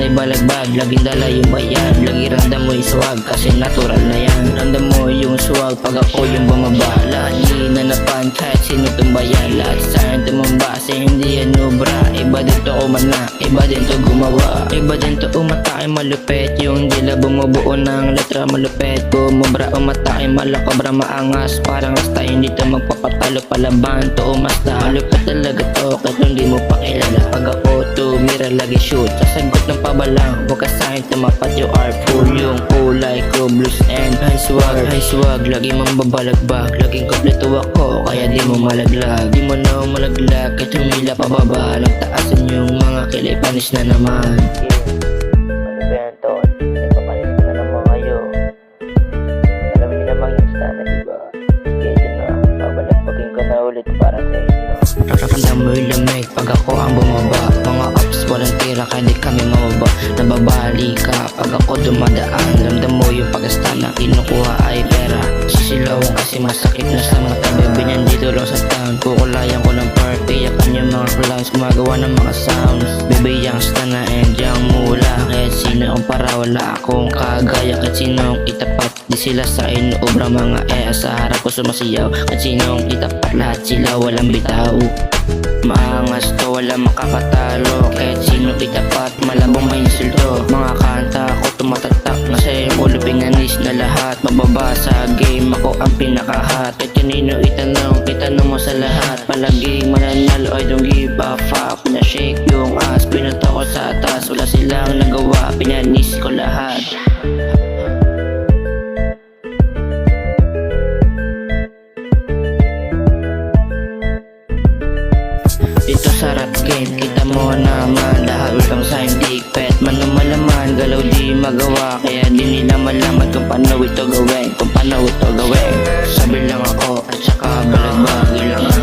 ay balagbag, laging dala yung bayan. Lagi ramdam mo yung swag kasi natural na yan. Ramdam mo yung swag pag ako yung bumaba. Lahat ginanapan kahit sino tumbayan. Lahat sa'kin tumamba kasi hindi yan obra. Iba din to umana, iba din to gumawa. Iba din to umatake malupet, yung dila bumubuo ng letra malupet. Bumubra umatake malakobra maangas. Parang rasta hindi to magpapatalo palaban to umasta. Malupet talaga to kahit hindi mo pa kilala. Pag ako tumira lagi shoot, sasagot ng pabalang. Huwag ka sa'kin tumapat, you are full. Yung kulay ko blues and high swag, lagi mong babalagbag. Laging kompleto ako kaya di mo malaglag. Di mo na malaglag kahit humila pababa. Nagtaasan yung mga kilay, panis na naman. Ano ba yan, Ton? Nagpapanis ka na naman kayo. Alam niyo naman yung standard, diba? Sige, ito na. Babalagbagin ko na ulit para sa inyo. Ramdam mo yung lamig pag ako ang bumaba. Mga ups walang tira kaya di kami mababa. Nababali ka pag ako dumadaan. Ramdam mo yung pagasta na kinukuha ay pera. Sisilawan kasi masakit na sa mga tabi. Binyan dito lang sa town. Kukulayan ko ng party. Yakan yung mga clowns gumagawa ng mga sounds. Baby youngsta na and young mula. Kahit sino ang para wala akong kagaya. Kahit sino ang itapat di sila sa inuobra mga sa harap ko sumasiyaw. Kahit sino ang itapat lahat sila walang bitaw. Maangas to wala makakatalo. Kahit sino itapat malabong may insulto. Mga kanta ko tumatatak na sa iyong ulo pinanis na lahat. Mababa sa game ako ang pinakahat. Kahit kanino itanong mo sa lahat. Palaging mananalo I don't give a fuck. Pinashake yung ass, pinato ko sa atas. Wala silang nagawa, pinanis ko lahat. Dito sa rap game, kita mo naman lahat welcome sa hindi pet. Manumalaman, galaw di magawa. Kaya di nila malaman kung paano ito gawin. Sabi lang ako at saka balagbag lang.